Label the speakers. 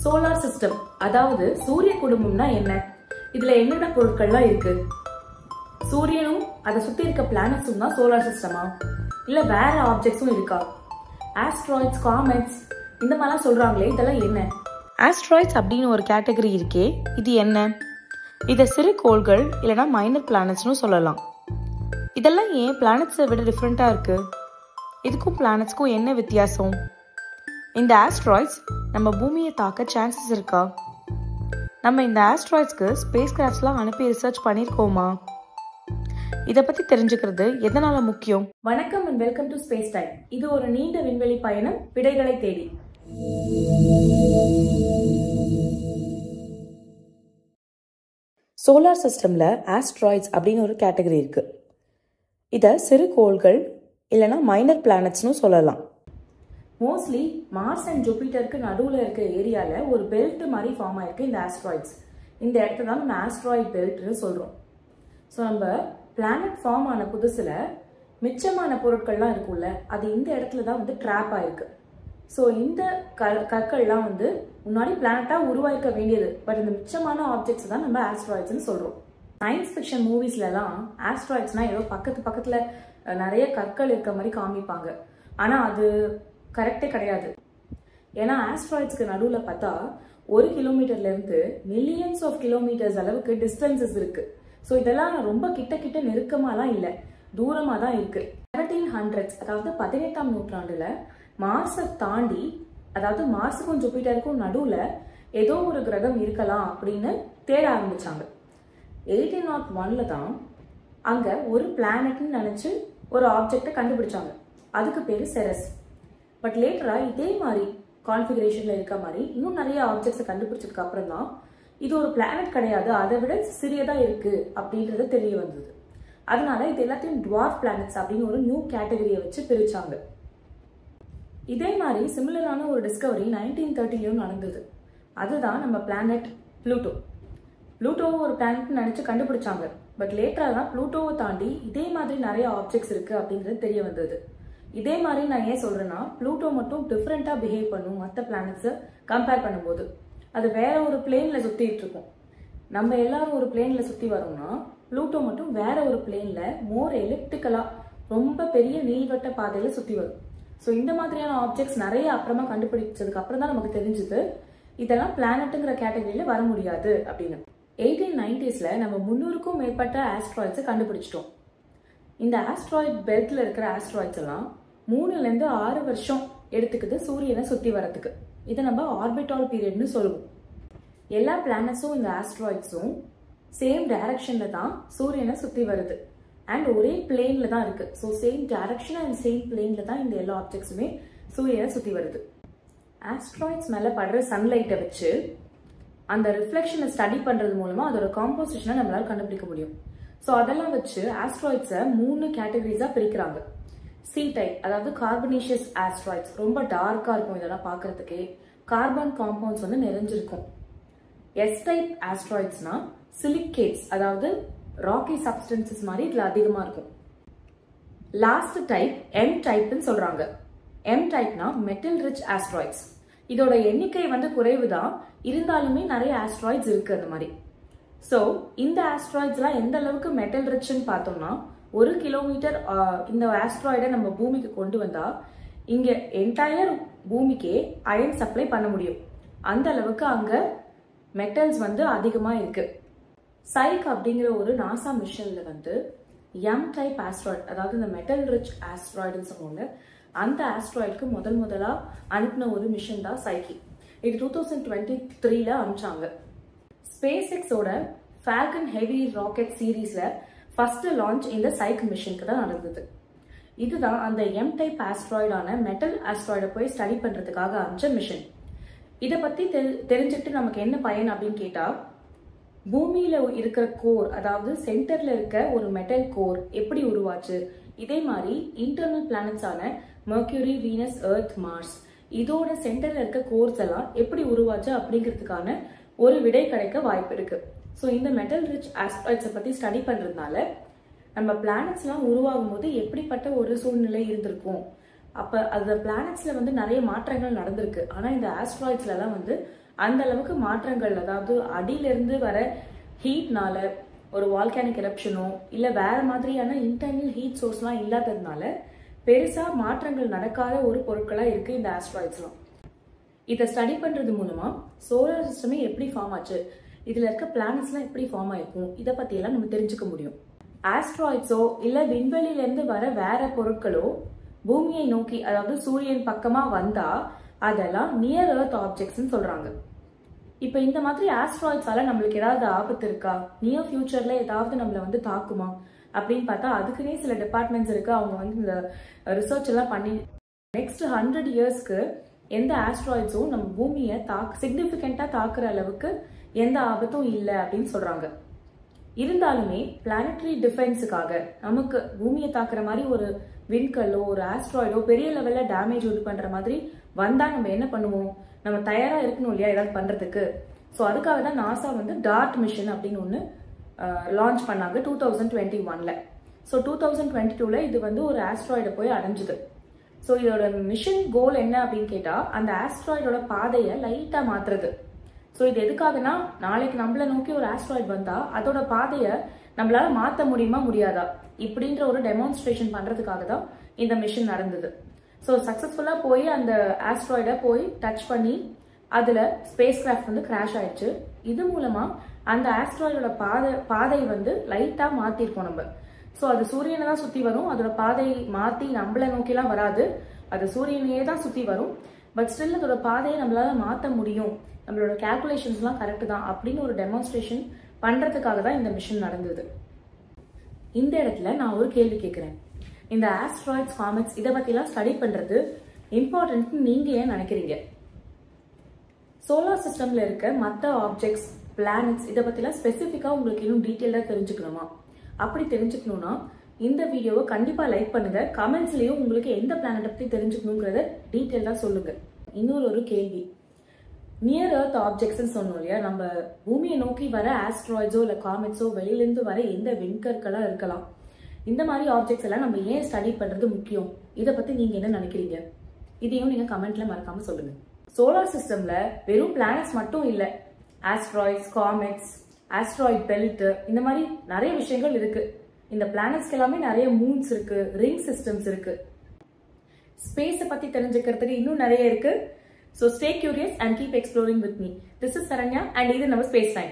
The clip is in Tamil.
Speaker 1: சோலார் சிஸ்டம் அதாவது சூரிய குடும்பம்னா என்ன? இதுல என்னென்ன பொருட்கள்லாம் இருக்கு? சூரியனும் அதை சுத்தி இருக்க பிளானட்ஸும் தான் சோலார் சிஸ்டமா, இல்ல வேற ஆப்ஜெக்ட்ஸும் இருக்கா? ஆஸ்ட்ராய்ட்ஸ், காமெட்ஸ் இந்த மாதிரிலாம் சொல்றாங்களே, இதெல்லாம் என்ன? ஆஸ்ட்ராய்ட்ஸ் அப்படின்னு ஒரு கேட்டகரி இருக்கே, இது என்ன? இதை சிறு கோள்கள் இல்லைனா மைனர் பிளானட்ஸ்னு சொல்லலாம். இதெல்லாம் ஏன் பிளானட்ஸை விட டிஃப்ரெண்டா இருக்கு? இதுக்கும் பிளானட்ஸ்க்கும் என்ன வித்தியாசம்? இந்த ஆஸ்ட்ராய்ட்ஸ் நம்ம பூமியை தாக்க சான்சஸ் இருக்கா? நம்ம இந்த ஆஸ்ட்ராய்ட்ஸ்க்கு ஸ்பேஸ் கிராஃப்ட்ஸ்லாம் அனுப்பி ரிசர்ச் பண்ணியிருக்கோமா? இதை பத்தி தெரிஞ்சுக்கிறது எதனால முக்கியம்? வணக்கம் and welcome to space time. இது ஒரு நீண்ட விண்வெளி பயணம், விடைகளை தேடி. சோலார் சிஸ்டம்ல ஆஸ்ட்ராய்ட்ஸ் அப்படின்னு ஒரு கேட்டகரி இருக்கு. இதை சிறு கோள்கள் இல்லைனா மைனர் பிளானட்ஸ்னு சொல்லலாம். மோஸ்ட்லி மார்ஸ் அண்ட் ஜூபிட்டருக்கு நடுவில் இருக்க ஏரியாவில் ஒரு பெல்ட் மாதிரி ஃபார்ம் ஆயிருக்கு இந்த ஆஸ்ட்ராய்ட்ஸ். இந்த இடத்த தான் நம்ம ஆஸ்ட்ராய்ட் பெல்ட்னு சொல்கிறோம். ஸோ நம்ம பிளானட் ஃபார்ம் ஆன புதுசில் மிச்சமான பொருட்கள்லாம் இருக்கும்ல, அது இந்த இடத்துல தான் வந்து ட்ராப் ஆயிருக்கு. ஸோ இந்த கற்கள்லாம் வந்து முன்னாடி பிளானட்டாக உருவாக்க வேண்டியது, பட் இந்த மிச்சமான ஆப்ஜெக்ட்ஸ் தான் நம்ம ஆஸ்ட்ராய்ட்ஸ்னு சொல்கிறோம். சயின்ஸ் ஃபிக்ஷன் மூவிஸ்லலாம் ஆஸ்ட்ராய்ட்ஸ்னால் ஏதோ பக்கத்தில் நிறைய கற்கள் இருக்க மாதிரி காமிப்பாங்க. ஆனால் அது கரெக்டே கிடையாது. ஏன்னா ஆஸ்ட்ராய்ட்ஸ்க்கு நடுவில் பார்த்தா 1 கிலோமீட்டர்லேருந்து மில்லியன்ஸ் ஆஃப் கிலோமீட்டர்ஸ் அளவுக்கு டிஸ்டன்சஸ் இருக்கு. ஸோ இதெல்லாம் ரொம்ப கிட்ட நெருக்கமாலாம் இல்லை, தூரமாக தான் இருக்கு. 1700s அதாவது 18ஆம் நூற்றாண்டுல மார்ஸை தாண்டி, அதாவது மார்ஸுக்கும் ஜூபிட்டருக்கும் நடுவில் ஏதோ ஒரு கிரகம் இருக்கலாம் அப்படின்னு தேட ஆரம்பிச்சாங்க. 1801ல தான் அங்க ஒரு பிளானட்னு நினைச்சு ஒரு ஆப்ஜெக்டை கண்டுபிடிச்சாங்க. அதுக்கு பேரு செரஸ். பட் லேட்டரா இதே மாதிரி கான்ஃபிகரேஷன்ல இருக்க மாதிரி இன்னும் நிறைய ஆப்ஜெக்ட்ஸை கண்டுபிடிச்சதுக்கு அப்புறம் தான் இது ஒரு பிளானட் கிடையாது, அதை விட சிறியதா இருக்கு அப்படின்றது தெரிய வந்தது. அதனால இது எல்லாத்தையும் டுவார்ஃப் பிளானட்ஸ் அப்படின்னு ஒரு நியூ கேட்டகரியை வச்சு பிரிச்சாங்க. இதே மாதிரி சிமிலரான ஒரு டிஸ்கவரி 1930லும் நடந்தது. அதுதான் நம்ம பிளானட் ப்ளூட்டோ. ப்ளூட்டோவை ஒரு பிளானட்னு நினைச்சு கண்டுபிடிச்சாங்க. பட் லேட்டரா தான் ப்ளூட்டோவை தாண்டி இதே மாதிரி நிறைய ஆப்ஜெக்ட்ஸ் இருக்கு அப்படிங்கிறது தெரிய வந்தது. இதே மாதிரி நான் ஏன் சொல்றேன்னா, ப்ளூட்டோ மட்டும் டிஃப்ரெண்டா பிஹேவ் பண்ணும் மற்ற பிளானட்ஸை கம்பேர் பண்ணும்போது. அது வேற ஒரு பிளேன்ல சுத்திட்டு இருக்கும். நம்ம எல்லாரும் ஒரு பிளேன்ல சுத்தி வரோம்னா, ப்ளூட்டோ மட்டும் வேற ஒரு பிளேன்ல மோர் எலிப்டிக்கலா ரொம்ப பெரிய நீள்வட்ட பாதையில சுத்தி வரும். ஸோ இந்த மாதிரியான ஆப்ஜெக்ட்ஸ் நிறைய அப்புறமா கண்டுபிடிச்சதுக்கு அப்புறம் தான் நமக்கு தெரிஞ்சது இதெல்லாம் பிளானட்டுங்கிற கேட்டகரியில வர முடியாது அப்படின்னு. 1890ஸ்ல நம்ம 300க்கும் மேற்பட்ட ஆஸ்ட்ராய்ட்ஸை கண்டுபிடிச்சிட்டோம். இந்த ஆஸ்ட்ராய்ட் பெல்ட்ல இருக்கிற ஆஸ்ட்ராய்ட்ஸ் எல்லாம் 3லேருந்து 6 வருஷம் எடுத்துக்குது சூரியனை சுத்தி வரதுக்கு. இதை நம்ம ஆர்பிட்டால் பீரியட்னு சொல்லுவோம். எல்லா பிளானட்ஸும் இந்த ஆஸ்ட்ராய்ட்ஸும் சேம் டைரக்ஷன்ல தான் சூரியனை சுத்தி வருது அண்ட் ஒரே பிளேன்ல தான் இருக்கு. So same direction and same பிளேன்ல தான் இந்த எல்லா ஆப்ஜெக்ட்ஸுமே சூரியனை சுத்தி வருது. ஆஸ்ட்ராய்ட்ஸ் மேல படுற சன்லைட்டை வச்சு அந்த ரிஃப்ளெக்ஷனை ஸ்டடி பண்றது மூலமா அதோட காம்போசிஷனை நம்மளால கண்டுபிடிக்க முடியும். ஸோ அதெல்லாம் வச்சு ஆஸ்ட்ராய்ட்ஸை 3 கேட்டகரிஸா பிரிக்கிறாங்க. சி டைப் அதாவது கார்பனேஷியஸ் ஆஸ்ட்ராய்ட்ஸ், ரொம்ப டார்க்கா இருக்கும், இதெல்லாம் பார்க்கறதுக்கே கார்பன் காம்பவுண்ட்ஸ் வந்து நிறைஞ்சிருக்கும். எஸ் டைப் ஆஸ்ட்ராய்ட்ஸ்னா சிலிகேட்ஸ், அதாவது ராக்கி சப்ஸ்டன்சஸ் மாதிரி இதுல அதிகமா இருக்கும். லாஸ்ட் டைப் எம் டைப்னு சொல்றாங்க. எம் டைப்னா மெட்டல் ரிச் ஆஸ்ட்ராய்ட்ஸ். இதோட எண்ணிக்கை வந்து குறைவு தான், இருந்தாலுமே நிறைய ஆஸ்ட்ராய்ட்ஸ் இருக்கு அந்த மாதிரி. ஸோ இந்த ஆஸ்ட்ராய்ட்ஸ்லாம் எந்த அளவுக்கு மெட்டல் ரிச்னு பார்த்தோம்னா, 1 கிலோமீட்டர் இந்த ஆஸ்ட்ராய்டை நம்ம பூமிக்கு கொண்டு வந்தா இங்க என்டையர் பூமிக்கே அயன் சப்ளை பண்ண முடியும். அந்த அளவுக்கு அங்க மெட்டல்ஸ் வந்து அதிகமா இருக்கு. சைக் அப்படிங்கிற ஒரு நாசா மிஷன்ல வந்து எம் டைப் ஆஸ்ட்ராய்ட், அதாவது இந்த மெட்டல் ரிச் ஆஸ்ட்ராய்டுன்னு சொல்லுவாங்க, அந்த ஆஸ்ட்ராய்டுக்கு முதலா அனுப்பின ஒரு மிஷன் தான் சைக்கி. இது 2023ல அனுப்பிச்சாங்க. ஸ்பேஸ் எக்ஸோட ஃபால்கன் ஹெவி ராக்கெட் சீரீஸ்ல ஃபர்ஸ்ட் லான்ச் இந்த சைக் மிஷனுக்கு தான் நடந்தது. இதுதான் அந்த எம் டைப் ஆஸ்ட்ராய்டான மெட்டல் ஆஸ்ட்ராய்டை போய் ஸ்டடி பண்றதுக்காக அனுப்பிச்ச மிஷன். இதை பத்தி தெரிஞ்சுட்டு நமக்கு என்ன பயன் அப்படின்னு கேட்டா, பூமியில இருக்கிற கோர், அதாவது சென்டர்ல இருக்க ஒரு மெட்டல் கோர் எப்படி உருவாச்சு, இதே மாதிரி இன்டர்னல் பிளானட்ஸான மெர்க்யூரி, வீனஸ், எர்த், மார்ஸ் இதோட சென்டர்ல இருக்க கோர்ஸ் எல்லாம் எப்படி உருவாச்சு அப்படிங்கிறதுக்கான ஒரு விடை கிடைக்க வாய்ப்பு இருக்கு. ஸோ இந்த மெட்டல் ரிச் ஆஸ்ட்ராய்ட்ஸை பத்தி ஸ்டடி பண்றதுனால நம்ம பிளானட்ஸ்லாம் உருவாகும் போது எப்படிப்பட்ட ஒரு சூழ்நிலை இருந்திருக்கும், அப்ப அந்த பிளானட்ஸ்ல வந்து நிறைய மாற்றங்கள் நடந்திருக்கு. ஆனா இந்த ஆஸ்ட்ராய்ட்ஸ்ல எல்லாம் வந்து அந்த அளவுக்கு மாற்றங்கள், அதாவது அடியிலிருந்து வர ஹீட்னால ஒரு வால்கானிக் எரப்ஷனோ இல்ல வேற மாதிரியான இன்டர்னல் ஹீட் சோர்ஸ்லாம் இல்லாததுனால பெருசா மாற்றங்கள் நடக்காத ஒரு பொருட்களா இருக்கு இந்த ஆஸ்ட்ராய்ட்ஸ்லாம். இதை ஸ்டடி பண்றது மூலமா சோலார் சிஸ்டமே எப்படி ஃபார்ம் ஆச்சு, இதுல இருக்க பிளானட்ஸ்லாம் எப்படி ஃபார்ம் ஆயிருக்கும், இதை பத்தி எல்லாம் நம்ம தெரிஞ்சுக்க முடியும். ஆஸ்ட்ராய்ட்ஸோ இல்ல விண்வெளியில இருந்து வர வேற பொருட்களோ பூமியை நோக்கி, அதாவது சூரியன் பக்கமா வந்தா அதெல்லாம் நியர் எர்த் ஆப்ஜெக்ட்ஸ் சொல்றாங்க. இப்ப இந்த மாதிரி ஆஸ்ட்ராய்ட்ஸால நம்மளுக்கு ஏதாவது ஆபத்து இருக்கா, நியர் ஃபியூச்சர்ல ஏதாவது நம்மள தாக்குமா அப்படின்னு பார்த்தா அதுக்குன்னே சில டிபார்ட்மெண்ட்ஸ் இருக்கு. அவங்க இந்த ரிசர்ச் எல்லாம் பண்ணி நெக்ஸ்ட் 100 இயர்ஸ்க்கு எந்த ஆஸ்ட்ராய்ட்ஸும் நம்ம பூமியை சிக்னிபிகண்டா தாக்குற அளவுக்கு எந்த ஆபத்தும் இல்லை அப்படின்னு சொல்றாங்க. இருந்தாலுமே பிளானட்டரி டிஃபென்ஸுக்காக நமக்கு பூமியை தாக்குற மாதிரி ஒரு விண்கல்லோ ஒரு ஆஸ்ட்ராய்டோ பெரிய லெவல்ல டேமேஜ் பண்ற மாதிரி வந்தா நம்ம என்ன பண்ணுவோம், நம்ம தயாரா இருக்கணும் இல்லையா ஏதாவது பண்றதுக்கு. ஸோ அதுக்காக தான் நாசா டார்ட் மிஷன் அப்படின்னு ஒன்று லான்ச் பண்ணாங்க 2021ல. ஸோ 2022ல இது ஒரு ஆஸ்ட்ராய்டை போய் அடைஞ்சுது. ஸோ இதோட மிஷன் கோல் என்ன அப்படின்னு கேட்டா அந்த ஆஸ்ட்ராய்டோட பாதையை லைட்டா மாத்துறது. ஸோ இது எதுக்காகனா நாளைக்கு நம்மள நோக்கி ஒரு ஆஸ்ட்ராய்டு வந்தா அதோட பாதையை நம்மளால மாற்ற முடியுமா முடியாதா இப்படின்ற ஒரு டெமான்ஸ்ட்ரேஷன் பண்றதுக்காக தான் இந்த மிஷன் நடந்தது. ஸோ சக்சஸ்ஃபுல்லா போய் அந்த ஆஸ்ட்ராய்டை போய் டச் பண்ணி அதுல ஸ்பேஸ் கிராஃப்ட் கிராஷ் ஆயிடுச்சு. இது மூலமா அந்த ஆஸ்ட்ராய்டோட பாதை லைட்டா மாத்திருக்கோம் நம்ம. ஸோ அது சூரியனை தான் சுத்தி வரும், அதோட பாதையை மாத்தி நம்மள நோக்கிலாம் வராது, அது சூரியனையே தான் சுத்தி வரும். பட் ஸ்டில் அதோட பாதையை நம்மளால மாற்ற முடியும், நம்மளோட கால்குலேஷன்ஸ்லாம் கரெக்ட் தான் அப்படின்னு ஒரு டெமான்ஸ்ட்ரேஷன் பண்றதுக்காக தான் இந்த மிஷன் நடந்தது. இந்த இடத்துல நான் ஒரு கேள்வி கேட்கிறேன். இந்த ஆஸ்ட்ராய்ட்ஸ், காமெட்ஸ் இதை பத்திலாம் ஸ்டடி பண்றது இம்பார்ட்டன்ட் நீங்க ஏன் நினைக்கிறீங்க? சோலார் சிஸ்டம்ல இருக்க மற்ற ஆப்ஜெக்ட்ஸ், பிளானட்ஸ் இதை பத்திலாம் ஸ்பெசிஃபிக்கா உங்களுக்கு இன்னும் டீட்டெயிலா தெரிஞ்சுக்கணுமா? அப்படி தெரிஞ்சுக்கணும்னா இந்த வீடியோவை கண்டிப்பா லைக் பண்ணுங்க. கமெண்ட்ஸ்லயும் உங்களுக்கு எந்த பிளானட் பத்தி தெரிஞ்சுக்கணுங்கிறத டீட்டெயிலா சொல்லுங்க. இன்னொரு கேள்வி, நியர் எர்த் ஆப்ஜெக்ட்ஸ் சொன்னோம் இல்லையா, நம்ம பூமியை நோக்கி வர ஆஸ்ட்ராய்ட்ஸோ இல்ல காமெட்ஸோ வெளியிலிருந்து வர எந்த விண்கற்களா இருக்கலாம், இந்த மாதிரி ஆப்ஜெக்ட்ஸ் எல்லாம் நம்ம ஏன் ஸ்டடி பண்றது முக்கியம், இதை பத்தி நீங்க என்ன நினைக்கிறீங்க? இதையும் நீங்க கமெண்ட்ல மறக்காம சொல்லுங்க. சோலார் சிஸ்டம்ல வெறும் பிளானட்ஸ் மட்டும் இல்ல, ஆஸ்ட்ராய்ட்ஸ், காமெட்ஸ், ஆஸ்ட்ராய்ட் பெல்ட், இந்த மாதிரி நிறைய விஷயங்கள் இருக்கு. இந்த பிளானட்ஸ்க்கு எல்லாமே நிறைய மூன்ஸ் இருக்கு, ரிங் சிஸ்டம்ஸ் இருக்கு. ஸ்பேஸை பத்தி தெரிஞ்சுக்கிறதுக்கு இன்னும் நிறைய இருக்கு. So stay curious and keep exploring with me. This is Saranya and இது நம்ம ஸ்பேஸ் டைம்.